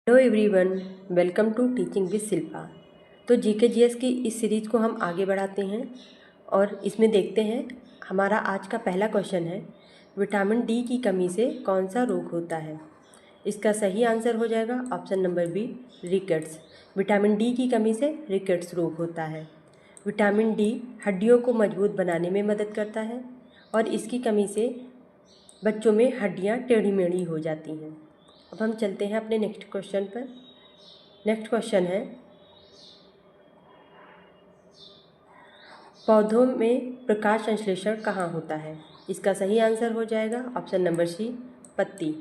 Hello everyone, welcome to teaching with Shilpa. तो GK GS की इस सीरीज़ को हम आगे बढ़ाते हैं और इसमें देखते हैं। हमारा आज का पहला क्वेश्चन है, विटामिन डी की कमी से कौन सा रोग होता है। इसका सही आंसर हो जाएगा option number B, rickets. Vitamin D की कमी से रिकेट्स रोग होता है। विटामिन डी हड्डियों को मजबूत बनाने में मदद करता है और इसकी कमी से बच्चों में हड्डियाँ टेढ़ी मेढ़ी हो जाती हैं। अब हम चलते हैं अपने नेक्स्ट क्वेश्चन पर। नेक्स्ट क्वेश्चन है, पौधों में प्रकाश संश्लेषण कहाँ होता है। इसका सही आंसर हो जाएगा ऑप्शन नंबर सी, पत्ती।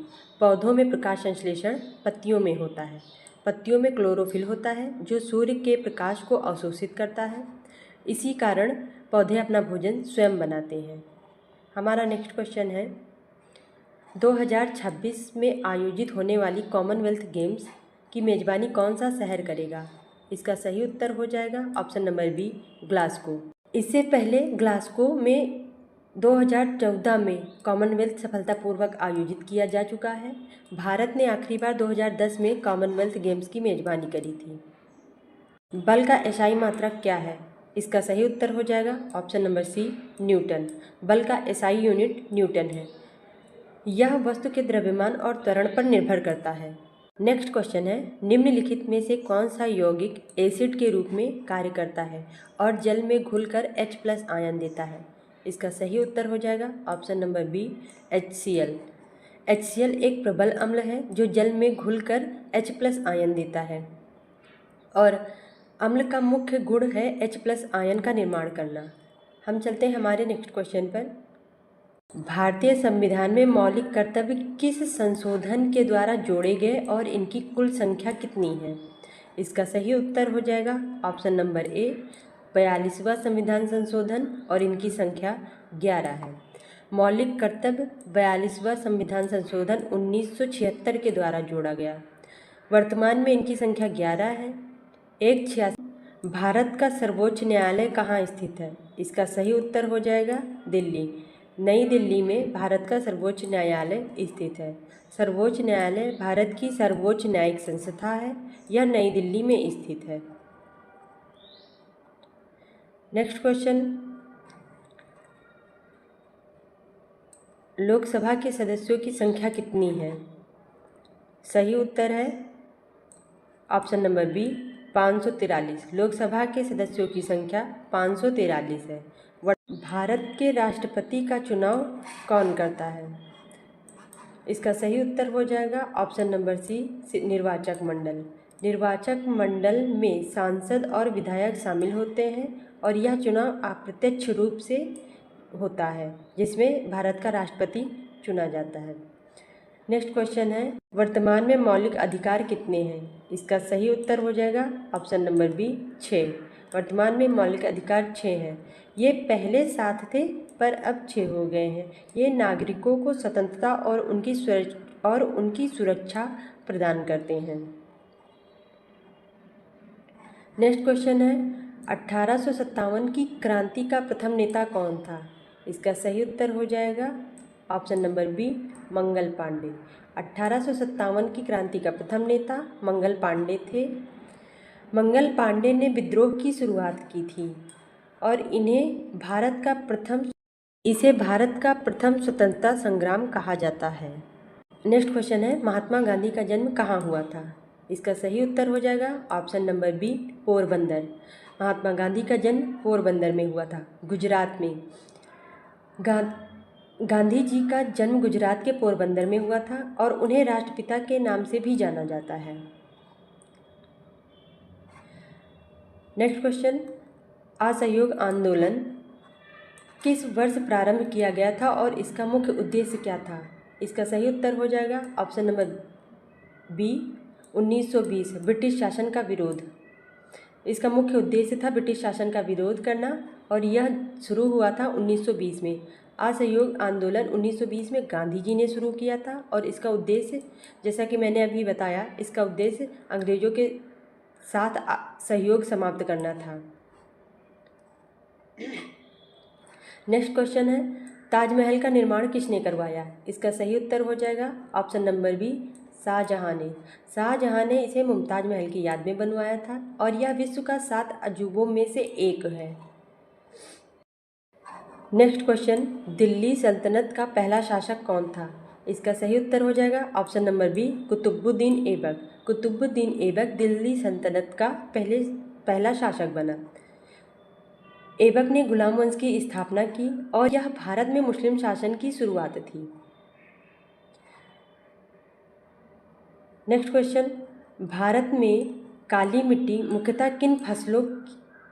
पौधों में प्रकाश संश्लेषण पत्तियों में होता है। पत्तियों में क्लोरोफिल होता है जो सूर्य के प्रकाश को अवशोषित करता है। इसी कारण पौधे अपना भोजन स्वयं बनाते हैं। हमारा नेक्स्ट क्वेश्चन है, 2026 में आयोजित होने वाली कॉमनवेल्थ गेम्स की मेज़बानी कौन सा शहर करेगा। इसका सही उत्तर हो जाएगा ऑप्शन नंबर बी, ग्लासगो। इससे पहले ग्लासगो में 2014 में कॉमनवेल्थ सफलतापूर्वक आयोजित किया जा चुका है। भारत ने आखिरी बार 2010 में कॉमनवेल्थ गेम्स की मेज़बानी करी थी। बल का एसआई मात्रक क्या है। इसका सही उत्तर हो जाएगा ऑप्शन नंबर सी, न्यूटन। बल का एसआई यूनिट न्यूटन है। यह वस्तु के द्रव्यमान और त्वरण पर निर्भर करता है। नेक्स्ट क्वेश्चन है, निम्नलिखित में से कौन सा यौगिक एसिड के रूप में कार्य करता है और जल में घुलकर H+ आयन देता है। इसका सही उत्तर हो जाएगा option number B, HCl। HCl एक प्रबल अम्ल है जो जल में घुलकर H+ आयन देता है और अम्ल का मुख्य गुण है H+ आयन का निर्माण करना। हम चलते हैं हमारे नेक्स्ट क्वेश्चन पर। भारतीय संविधान में मौलिक कर्तव्य किस संशोधन के द्वारा जोड़े गए और इनकी कुल संख्या कितनी है। इसका सही उत्तर हो जाएगा ऑप्शन नंबर ए, 42वां संविधान संशोधन और इनकी संख्या 11 है। मौलिक कर्तव्य 42वां संविधान संशोधन 1976 के द्वारा जोड़ा गया। वर्तमान में इनकी संख्या 11 है। 186। भारत का सर्वोच्च न्यायालय कहाँ स्थित है। इसका सही उत्तर हो जाएगा दिल्ली। नई दिल्ली में भारत का सर्वोच्च न्यायालय स्थित है। सर्वोच्च न्यायालय भारत की सर्वोच्च न्यायिक संस्था है। यह नई दिल्ली में स्थित है। नेक्स्ट क्वेश्चन, लोकसभा के सदस्यों की संख्या कितनी है। सही उत्तर है ऑप्शन नंबर बी, 543। लोकसभा के सदस्यों की संख्या 543 है। भारत के राष्ट्रपति का चुनाव कौन करता है। इसका सही उत्तर हो जाएगा ऑप्शन नंबर सी, निर्वाचक मंडल। निर्वाचक मंडल में सांसद और विधायक शामिल होते हैं और यह चुनाव अप्रत्यक्ष रूप से होता है जिसमें भारत का राष्ट्रपति चुना जाता है। नेक्स्ट क्वेश्चन है, वर्तमान में मौलिक अधिकार कितने हैं। इसका सही उत्तर हो जाएगा ऑप्शन नंबर बी, 6। वर्तमान में मौलिक अधिकार 6 हैं। ये पहले 7 थे पर अब 6 हो गए हैं। ये नागरिकों को स्वतंत्रता और उनकी सुरक्षा प्रदान करते हैं। नेक्स्ट क्वेश्चन है, 1857 की क्रांति का प्रथम नेता कौन था। इसका सही उत्तर हो जाएगा option number B, Mangal Pandey. 1857 की क्रांति का प्रथम नेता मंगल पांडे थे। मंगल पांडे ने विद्रोह की शुरुआत की थी और इसे भारत का प्रथम स्वतंत्रता संग्राम कहा जाता है। नेक्स्ट क्वेश्चन है, महात्मा गांधी का जन्म कहाँ हुआ था। इसका सही उत्तर हो जाएगा option number B, Porbandar. Mahatma Gandhi का जन्म पोरबंदर में हुआ था, गुजरात में। गांधी जी का जन्म गुजरात के पोरबंदर में हुआ था और उन्हें राष्ट्रपिता के नाम से भी जाना जाता है। नेक्स्ट क्वेश्चन, असहयोग आंदोलन किस वर्ष प्रारंभ किया गया था और इसका मुख्य उद्देश्य क्या था। इसका सही उत्तर हो जाएगा ऑप्शन नंबर बी, 1920। ब्रिटिश शासन का विरोध। इसका मुख्य उद्देश्य था ब्रिटिश शासन का विरोध करना और यह शुरू हुआ था 1920 में। असहयोग आंदोलन 1920 में गांधी जी ने शुरू किया था और इसका उद्देश्य, जैसा कि मैंने अभी बताया, इसका उद्देश्य अंग्रेज़ों के साथ सहयोग समाप्त करना था। नेक्स्ट क्वेश्चन है, ताजमहल का निर्माण किसने करवाया। इसका सही उत्तर हो जाएगा ऑप्शन नंबर बी, शाहजहाँ ने इसे मुमताज़ महल की याद में बनवाया था और यह विश्व का 7 अजूबों में से एक है। नेक्स्ट क्वेश्चन, दिल्ली सल्तनत का पहला शासक कौन था? इसका सही उत्तर हो जाएगा option number B, Qutubuddin Aibak. Qutubuddin Aibak Delhi सल्तनत का पहला शासक बना। ऐबक ने गुलाम वंश की स्थापना की और यह भारत में मुस्लिम शासन की शुरुआत थी। नेक्स्ट क्वेश्चन, भारत में काली मिट्टी मुख्यतः किन फसलों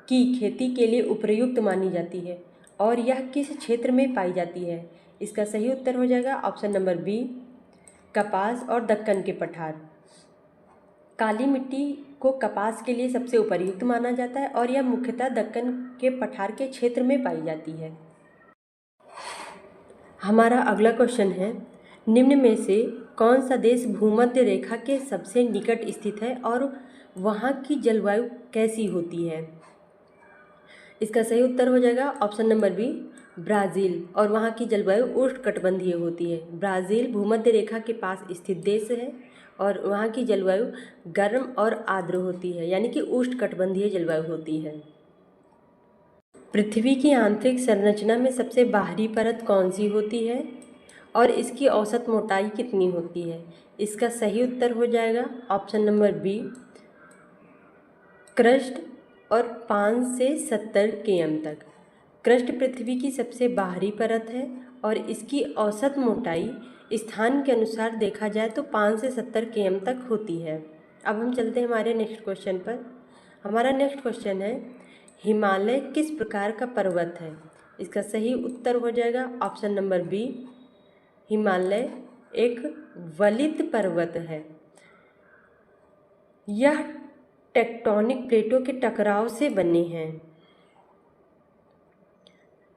की खेती के लिए उपयुक्त मानी जाती है और यह किस क्षेत्र में पाई जाती है? इसका सही उत्तर हो जाएगा ऑप्शन नंबर बी, कपास और दक्कन के पठार। काली मिट्टी को कपास के लिए सबसे उपयुक्त माना जाता है और यह मुख्यतः दक्कन के पठार के क्षेत्र में पाई जाती है। हमारा अगला क्वेश्चन है, निम्न में से कौन सा देश भूमध्य रेखा के सबसे निकट स्थित है और वहाँ की जलवायु कैसी होती है? इसका सही उत्तर हो जाएगा ऑप्शन नंबर बी, ब्राज़ील, और वहाँ की जलवायु उष्णकटिबंधीय होती है। ब्राज़ील भूमध्य रेखा के पास स्थित देश है और वहाँ की जलवायु गर्म और आर्द्र होती है, यानी कि उष्णकटिबंधीय जलवायु होती है। पृथ्वी की आंतरिक संरचना में सबसे बाहरी परत कौन सी होती है और इसकी औसत मोटाई कितनी होती है? इसका सही उत्तर हो जाएगा ऑप्शन नंबर बी, क्रस्ट, और 5 से 70 km तक। क्रस्ट पृथ्वी की सबसे बाहरी परत है और इसकी औसत मोटाई स्थान के अनुसार देखा जाए तो 5 से 70 km तक होती है। अब हम चलते हैं हमारे नेक्स्ट क्वेश्चन पर। हमारा नेक्स्ट क्वेश्चन है, हिमालय किस प्रकार का पर्वत है? इसका सही उत्तर हो जाएगा ऑप्शन नंबर बी, हिमालय एक वलित पर्वत है। यह टेक्टोनिक प्लेटों के टकराव से बने हैं।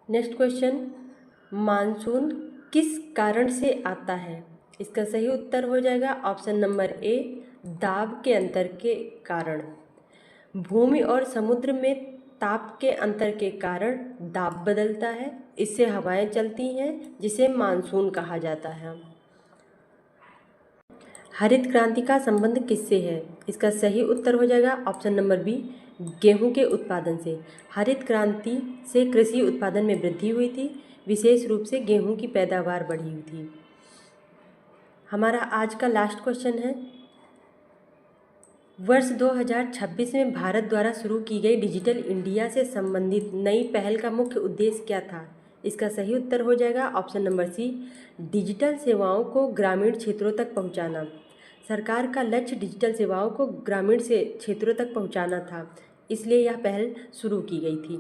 नेक्स्ट क्वेश्चन, मानसून किस कारण से आता है? इसका सही उत्तर हो जाएगा ऑप्शन नंबर ए, दाब के अंतर के कारण। भूमि और समुद्र में ताप के अंतर के कारण दाब बदलता है, इससे हवाएं चलती हैं जिसे मानसून कहा जाता है। हरित क्रांति का संबंध किससे है? इसका सही उत्तर हो जाएगा ऑप्शन नंबर बी, गेहूं के उत्पादन से। हरित क्रांति से कृषि उत्पादन में वृद्धि हुई थी, विशेष रूप से गेहूं की पैदावार बढ़ी हुई थी। हमारा आज का लास्ट क्वेश्चन है, वर्ष 2026 में भारत द्वारा शुरू की गई डिजिटल इंडिया से संबंधित नई पहल का मुख्य उद्देश्य क्या था? इसका सही उत्तर हो जाएगा ऑप्शन नंबर सी, डिजिटल सेवाओं को ग्रामीण क्षेत्रों तक पहुंचाना। सरकार का लक्ष्य डिजिटल सेवाओं को ग्रामीण से क्षेत्रों तक पहुंचाना था, इसलिए यह पहल शुरू की गई थी।